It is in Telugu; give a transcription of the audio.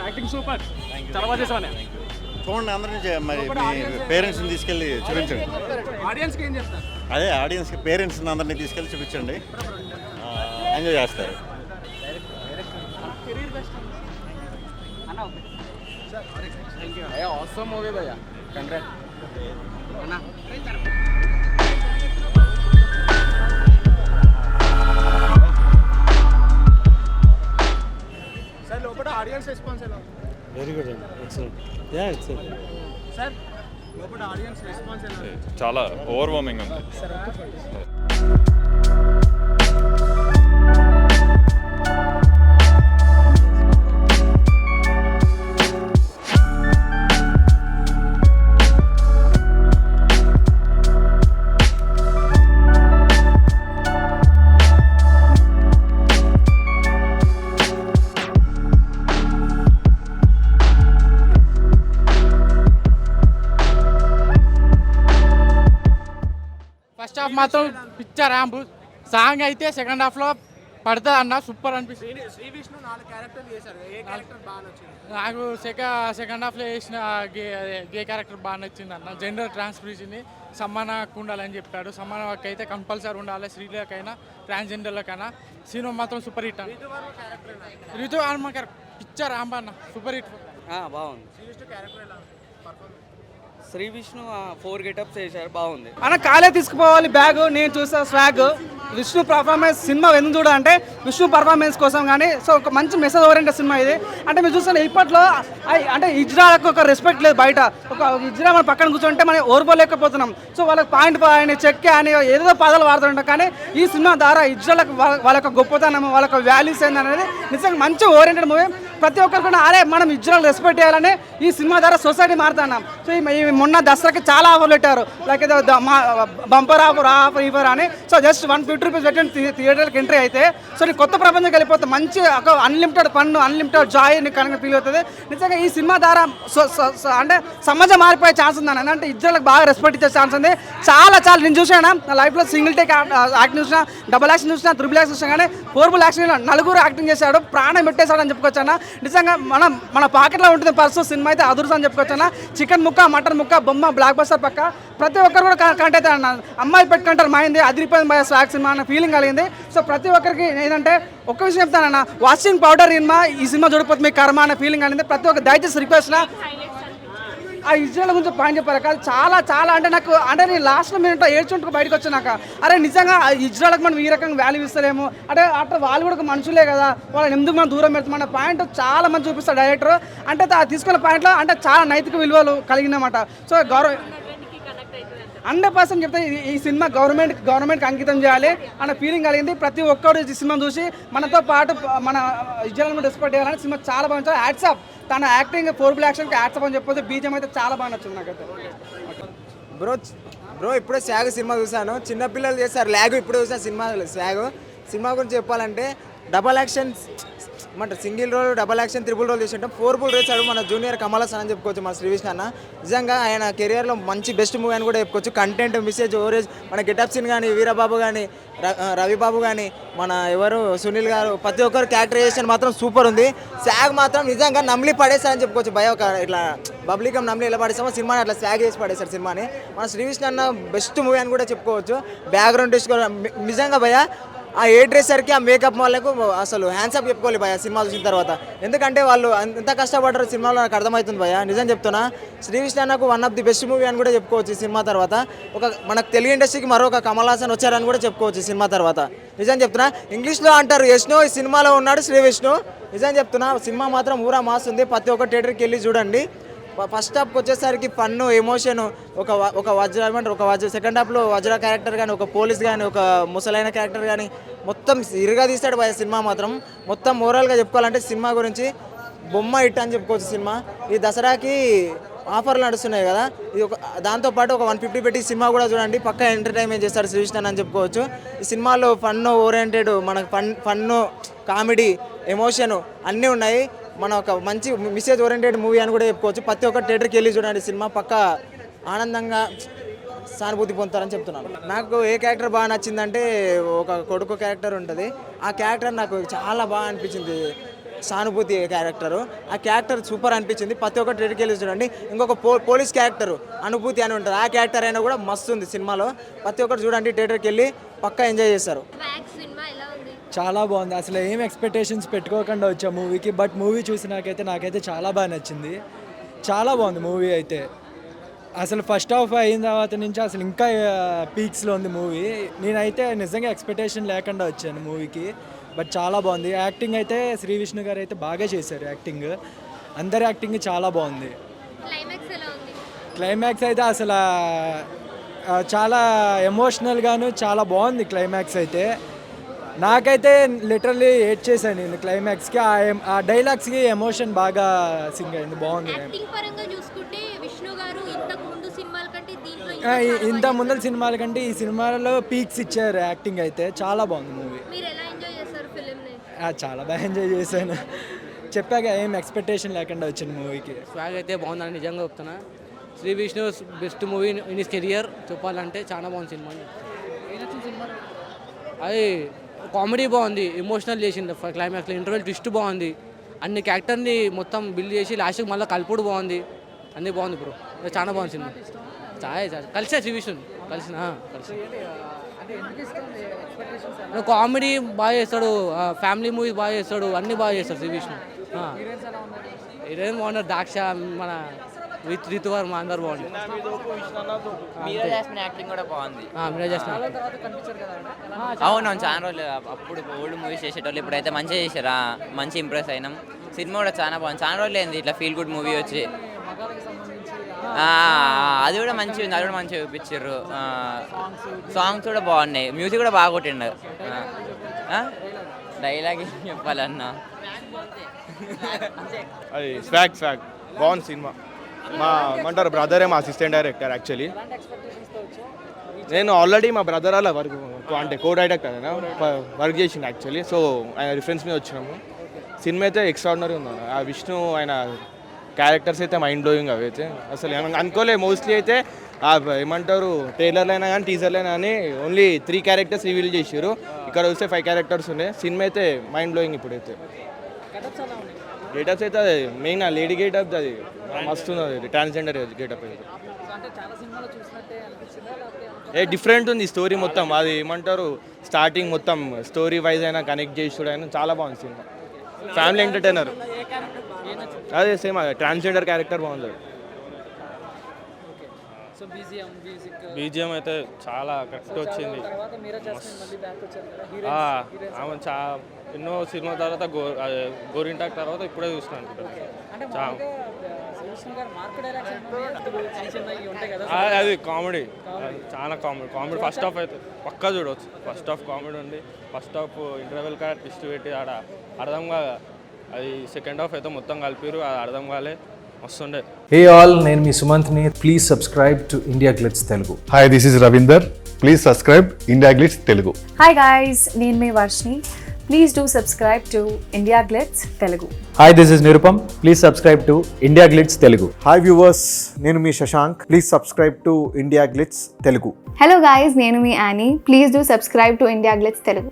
యాక్టింగ్ సూపర్, చాలా బాగా చేసావా? చూడండి అందరినీ మరి మీ పేరెంట్స్ని తీసుకెళ్ళి చూపించండి. ఆడియన్స్కి ఏం చెప్తారు? అదే ఆడియన్స్కి పేరెంట్స్ని అందరినీ తీసుకెళ్ళి చూపించండి, ఎంజాయ్ చేస్తారు. ఆసమ్ మూవీ భయ్యా, కంగ్రాట్ అన్నా. సార్ లోపల ఆడియన్స్ రెస్పాన్స్ ఎలా? వెరీ గుడ్ అండి, ఎక్సలెంట్. యా ఎక్సలెంట్ సార్ లోపల ఆడియన్స్ రెస్పాన్స్ ఎలా? చాలా ఓవర్వార్మింగ్ ఉంది. ఫస్ట్ హాఫ్ మాత్రం పిక్చర్ ర్యాంప్, సాంగ్ అయితే సెకండ్ హాఫ్లో పడుతుంది అన్న, సూపర్ అనిపిస్తుంది. శ్రీ విష్ణు 4 క్యారెక్టర్లు చేశారు, ఏ క్యారెక్టర్ బాగా నచ్చింది? నాకు సెకండ్ హాఫ్లో వేసిన గే క్యారెక్టర్ బాగా నచ్చింది అన్న. జెండర్ ట్రాన్స్ఫర్మేషన్ని సమానకు ఉండాలని చెప్పాడు. సమానకు అయితే కంపల్సరీ ఉండాలి, స్త్రీలకైనా ట్రాన్స్జెండర్లకైనా. సినిమా మాత్రం సూపర్ హిట్ అన్న. రితు వర్మ పిక్చర్ ర్యాంప్ అన్న, సూపర్ హిట్. బాగుంది. శ్రీ విష్ణు క్యారెక్టర్ ఎలా? శ్రీ విష్ణు 4 గెటప్స్ చేశారు, బాగుంది. అన్న కాలే తీసుకుపోవాలి బ్యాగ్, నేను చూసా స్వాగ్. విష్ణు పర్ఫార్మెన్స్ సినిమా ఎందుకు చూడ అంటే విష్ణు పర్ఫార్మెన్స్ కోసం కానీ. సో ఒక మంచి మెసేజ్ ఓరియంటెడ్ సినిమా ఇది. అంటే మీరు చూస్తే ఇప్పట్లో అంటే ఇజ్రాలకు ఒక రెస్పెక్ట్ లేదు బయట. ఒక ఇజ్రా మన పక్కన కూర్చుంటే మనం ఓర్వలేకపోతున్నాం. సో వాళ్ళకి పాయింట్ అని చెక్కే అని ఏదో పదాలు వాడుతుంటాం. కానీ ఈ సినిమా ద్వారా ఇజ్రాలకు వాళ్ళ యొక్క గొప్పతనం, వాళ్ళ యొక్క వాల్యూస్ ఏందనేది నిజంగా మంచి ఓరియంటెడ్ మూవీ. ప్రతి ఒక్కరు కూడా అరే మనం ఇజ్రాయల్ రెస్పెక్ట్ చేయాలని ఈ సినిమా ద్వారా సొసైటీ మారుతున్నాం. సో ఈ మొన్న దసరాకి చాలా ఆఫర్లు పెట్టారు, లైక్ ఏదో బంపర్ ఆఫర్ ఇవ్వరు అని. సో జస్ట్ 150 రూపీస్ పెట్టి థియేటర్కి ఎంట్రీ అయితే సో నీ కొత్త ప్రపంచం వెళ్ళిపోతుంది. మంచి ఒక అన్లిమిటెడ్ ఫన్, అన్లిమిటెడ్ జాయ్ నీకు కనుక ఫీల్ అవుతుంది. నిజంగా ఈ సినిమా ద్వారా అంటే సమాజం మారిపోయే ఛాన్స్ ఉందని, అంటే ఇజ్రాయల్కి బాగా రెస్పెక్ట్ ఇచ్చే ఛాన్స్ ఉంది. చాలా నేను చూసాను నా లైఫ్లో సింగిల్ టేక్ యాక్టింగ్ చూసినా, డబుల్ యాక్షన్ చూసినా, త్రిబుల్ యాక్షన్ చూసినా, కానీ 4 యాక్షన్ 4 యాక్టింగ్ చేశాడు, ప్రాణం పెట్టేశాడు అని చెప్పుకోవచ్చు అన్న. నిజంగా మన పాకెట్లో ఉంటుంది పర్సు. సినిమా అయితే అదుర్స్ అని చెప్పుకోవచ్చు అన్న. చికెన్ ముక్క, మటన్ ముక్క, బొమ్మ, బ్లాక్ బస్టర్ పక్క ప్రతి ఒక్కరు కూడా కనెక్ట్ అవుతారు అన్న. అమ్మాయి పెట్టుకుంటారు మైంది అదిరిపోయింది బై స్వాగ్ సినిమా అన్న ఫీలింగ్ కలిగింది. సో ప్రతి ఒక్కరికి ఏంటంటే ఒక్క విషయం చెప్తానన్న, వాషింగ్ పౌడర్ ఈ సినిమా చూడకపోతే మీకు కర్మ అన్న ఫీలింగ్ కలిగింది. ప్రతి ఒక్క దయచేసి రిక్వెస్ట్లా ఆ ఇజ్రాయల్ గురించి పాయింట్ చెప్పారు కాదు. చాలా అంటే నాకు అంటే నేను లాస్ట్లో మీరు ఏడ్చుంటూ బయటకు వచ్చాక అరే నిజంగా ఇజ్రాయల్కి మనం ఈ రకంగా వాల్యూ ఇస్తలేము. అంటే అట్లా వాళ్ళు కూడా మనుషులే కదా, వాళ్ళని ఎందుకు మనం దూరం పెడతామన్న పాయింట్ చాలా మంది చూపిస్తాడు డైరెక్టర్. అంటే తీసుకున్న పాయింట్లో అంటే చాలా నైతిక విలువలు కలిగినమాట. సో 100% చెప్తే ఈ సినిమా గవర్నమెంట్కి అంకితం చేయాలి అన్న ఫీలింగ్ కలిగింది. ప్రతి ఒక్కరు ఈ సినిమా చూసి మనతో పాటు మన ఇజ్రాయల్ రెస్పెక్ట్ చేయాలని సినిమా చాలా బాగుంది. హ్యాట్స్ ఆఫ్ తన యాక్టింగ్, 4 యాక్షన్కి హ్యాట్స్ ఆఫ్ అని చెప్పొచ్చు. బీజం అయితే చాలా బాగా నచ్చింది నాకైతే. బ్రో ఇప్పుడే స్వాగ్ సినిమా చూసాను, చిన్నపిల్లలు చేస్తారు ల్యాగ్. ఇప్పుడు చూసాను సినిమా గురించి చెప్పాలంటే డబల్ యాక్షన్ ఏమంటారు, single role, double action, triple role చేసింటాం. 4 చేశాడు మన జూనియర్ కమల్ హాసన్ అని చెప్పుకోవచ్చు మన శ్రీ విష్ణు అన్న. నిజంగా ఆయన కెరియర్లో మంచి బెస్ట్ మూవీ అని కూడా చెప్పుకోవచ్చు. కంటెంట్, మెసేజ్, ఓవరేజ్, మన గెటప్ సీన్ కానీ, వీరబాబు కానీ, రవిబాబు కానీ, మన ఎవరు సునీల్ గారు, ప్రతి ఒక్కరు క్యారెక్టరైజేషన్ మాత్రం సూపర్ ఉంది. స్వాగ్ మాత్రం నిజంగా నమ్లి పడేస్తారని చెప్పుకోవచ్చు. భయ ఒక ఇట్లా పబ్లికం నమ్లి ఎలా పడేస్తామో సినిమాని అట్లా స్వాగ్ చేసి పడేస్తారు సినిమాని. మన శ్రీ విష్ణు అన్న బెస్ట్ మూవీ అని కూడా చెప్పుకోవచ్చు. బ్యాక్గ్రౌండ్ నిజంగా భయ ఆ ఏ డ్రెస్సర్కి, ఆ మేకప్ వాళ్ళకు అసలు హ్యాండ్సప్ చెప్పుకోవాలి భయ సినిమా చూసిన తర్వాత. ఎందుకంటే వాళ్ళు ఎంత కష్టపడ్డారు సినిమాలో నాకు అర్థమవుతుంది భయ. నిజం చెప్తున్నా, శ్రీ విష్ణు అన్నకు 1 ఆఫ్ ది బెస్ట్ మూవీ అని కూడా చెప్పుకోవచ్చు ఈ సినిమా తర్వాత. మనకు తెలుగు ఇండస్ట్రీకి మరొక కమల్ హాసన్ వచ్చారని కూడా చెప్పుకోవచ్చు సినిమా తర్వాత. నిజం చెప్తున్నా, ఇంగ్లీష్లో అంటారు యష్నో, ఈ సినిమాలో ఉన్నాడు శ్రీ విష్ణు. నిజం చెప్తున్నా, సినిమా మాత్రం ఊరా మాస్ ఉంది. ప్రతి ఒక్క థియేటర్కి వెళ్ళి చూడండి. ఫస్ట్ హాఫ్కి వచ్చేసరికి ఫన్ను, ఎమోషన్, సెకండ్ హాఫ్లో వజ్ర క్యారెక్టర్ కానీ, ఒక పోలీస్ కానీ, ఒక ముసలైన క్యారెక్టర్ కానీ మొత్తం ఇరుగా తీస్తాడు భయ సినిమా మాత్రం. మొత్తం ఓవరాల్గా చెప్పుకోవాలంటే సినిమా గురించి బొమ్మ హిట్ అని చెప్పుకోవచ్చు సినిమా. ఈ దసరాకి ఆఫర్లు నడుస్తున్నాయి కదా, ఇది దాంతోపాటు ఒక 150 పెట్టి సినిమా కూడా చూడండి, పక్కా ఎంటర్టైన్మెంట్ చేస్తారు శ్రీ విష్ణు అని చెప్పుకోవచ్చు. ఈ సినిమాలో ఫన్ను ఓరియంటెడ్, మనకు ఫన్ను, కామెడీ, ఎమోషన్ అన్నీ ఉన్నాయి. మన ఒక మంచి మెసేజ్ ఓరియంటెడ్ మూవీ అని కూడా చెప్పుకోవచ్చు. ప్రతి ఒక్క థియేటర్కి వెళ్ళి చూడండి సినిమా, పక్కా ఆనందంగా సానుభూతి పొందుతారని చెప్తున్నాను. నాకు ఏ క్యారెక్టర్ బాగా నచ్చిందంటే ఒక కొడుకు క్యారెక్టర్ ఉంటుంది. ఆ క్యారెక్టర్ నాకు చాలా బాగా అనిపించింది. సానుభూతి క్యారెక్టరు, ఆ క్యారెక్టర్ సూపర్ అనిపించింది. ప్రతి ఒక్క థియేటర్కి వెళ్ళి చూడండి. ఇంకొక పోలీస్ క్యారెక్టర్ అనుభూతి అని ఉంటుంది. ఆ క్యారెక్టర్ అయినా కూడా మస్తు ఉంది సినిమాలో. ప్రతి ఒక్కరు చూడండి, థియేటర్కి వెళ్ళి పక్కా ఎంజాయ్ చేస్తారు. చాలా బాగుంది. అసలు ఏం ఎక్స్పెక్టేషన్స్ పెట్టుకోకుండా వచ్చా మూవీకి, బట్ మూవీ చూసినాకైతే నాకైతే చాలా బాగా నచ్చింది. చాలా బాగుంది మూవీ అయితే. అసలు ఫస్ట్ హాఫ్ అయిన తర్వాత నుంచి అసలు ఇంకా పీక్స్లో ఉంది మూవీ. నేనైతే నిజంగా ఎక్స్పెక్టేషన్ లేకుండా వచ్చాను మూవీకి, బట్ చాలా బాగుంది. యాక్టింగ్ అయితే శ్రీ విష్ణు గారు అయితే బాగా చేశారు. యాక్టింగ్ అందరి యాక్టింగ్ చాలా బాగుంది. క్లైమాక్స్ అయితే అసలు చాలా ఎమోషనల్గాను చాలా బాగుంది. క్లైమాక్స్ అయితే నాకైతే లిటరల్లీ ఏడ్ చేశాను నేను క్లైమాక్స్కి. ఆ డైలాగ్స్కి ఎమోషన్ బాగా సింగ్ అయింది. బాగుంది. ఇంత ముందర సినిమాల కంటే ఈ సినిమాలో పీక్స్ ఇచ్చారు. యాక్టింగ్ అయితే చాలా బాగుంది మూవీ. చాలా బాగా ఎంజాయ్ చేశాను. చెప్పాక ఏం ఎక్స్పెక్టేషన్ లేకుండా వచ్చింది మూవీకి. స్వాగ్ అయితే బాగుందని నిజంగా చెప్తున్నా. Shri Vishnu best movie in his career చెప్పాలంటే చాలా బాగుంది సినిమా. అది కామెడీ బాగుంది, ఎమోషనల్ చేసింది. క్లైమాక్స్లో ఇంటర్వెల్ ట్విస్ట్ బాగుంది. అన్ని క్యారెక్టర్ని మొత్తం బిల్డ్ చేసి లాస్ట్కి మళ్ళీ కలుపుడు బాగుంది. అన్నీ బాగుంది బ్రో. చాలా బాగుంది సినిమా. కలిసా శ్రీ విష్ణు కలిసి కామెడీ బాగా చేస్తాడు, ఫ్యామిలీ మూవీ బాగా చేస్తాడు, అన్నీ బాగా చేస్తాడు శ్రీ విష్ణు. హీరోయిన్ బాగున్నారు, దాక్ష, మన రితువర్మ అందరు బాగుంది. మీరా జాస్మిన్ యాక్టింగ్ కూడా బాగుంది. మీరా జాస్మిన్ అవునవును, చాలా రోజులు అప్పుడు ఓల్డ్ మూవీస్ చేసేటోళ్ళు ఇప్పుడైతే మంచిగా చేశారా, మంచి ఇంప్రెస్ అయినాం. సినిమా కూడా చాలా బాగుంది. చాలా రోజులు అయింది ఇట్లా ఫీల్ గుడ్ మూవీ వచ్చి. అది కూడా మంచిగా ఉంది, అది కూడా మంచిగా చూపించారు. సాంగ్స్ కూడా బాగున్నాయి, మ్యూజిక్ కూడా బాగా కొట్టిండు. డైలాగ్ చెప్పాలన్నా అది స్వాగ్ బాగుంది సినిమా. ఏమంటారు బ్రదరే మా అసిస్టెంట్ డైరెక్టర్. యాక్చువల్లీ నేను ఆల్రెడీ మా బ్రదర్ అలా వర్క్ అంటే కో డైరెక్టర్ అయినా వర్క్ చేసిండు యాక్చువల్లీ. సో ఆయన రిఫరెన్స్ మీద వచ్చినాము. సినిమా అయితే ఎక్స్ట్రాడినరీ ఉంది. ఆ విష్ణు ఆయన క్యారెక్టర్స్ అయితే మైండ్ బ్లోయింగ్. అవి అయితే అసలు అనుకోలే. మోస్ట్లీ అయితే ఏమంటారు ట్రైలర్లు అయినా కానీ టీజర్లు అయినా కానీ ఓన్లీ 3 క్యారెక్టర్స్ రివీల్ చేసారు. ఇక్కడ వస్తే 5 క్యారెక్టర్స్ ఉన్నాయి. సినిమా అయితే మైండ్ బ్లోయింగ్. ఇప్పుడైతే గేటప్స్ అయితే అది మెయిన్ ఆ లేడీ గేటప్ అది మస్తు ఉంది. అది ట్రాన్స్జెండర్ గేటప్ అయితే డిఫరెంట్ ఉంది. స్టోరీ మొత్తం అది ఏమంటారు స్టార్టింగ్ మొత్తం స్టోరీ వైజ్ అయినా కనెక్ట్ చేసి చూడైనా చాలా బాగుంది సినిమా. Family entertainer. అదే సేమ్ ట్రాన్స్జెండర్ క్యారెక్టర్ బాగుంది. బీజిఎం అయితే చాలా కరెక్ట్ వచ్చింది. ఆమె ఎన్నో సినిమా తర్వాత గోరింటాక్ తర్వాత ఇప్పుడే చూస్తున్నాను. అది కామెడీ, చాలా కామెడీ. ఫస్ట్ హాఫ్ అయితే పక్కా చూడవచ్చు. ఫస్ట్ హాఫ్ కామెడీ ఉంది. ఫస్ట్ హాఫ్ ఇంటర్వెల్ కాడ ట్విస్ట్ పెట్టి ఆడ అర్థం కాదు. అది సెకండ్ హాఫ్ అయితే మొత్తం కలిపిరు, అది అర్థం కాలే, వస్తుండే. Hey all, నేను మీ సుమంత్ని. Please subscribe to IndiaGlitz Telugu. Hi, this is Ravinder. Please subscribe India Glitz Telugu. Hi guys, నేను మీ Varshini. Please do subscribe to India Glitz Telugu. Hi, this is Nirupam. Please subscribe to India Glitz Telugu. Hi viewers, నేను మీ Shashank. Please subscribe to India Glitz Telugu. Hello guys, నేను మీ Annie. Please do subscribe to India Glitz Telugu.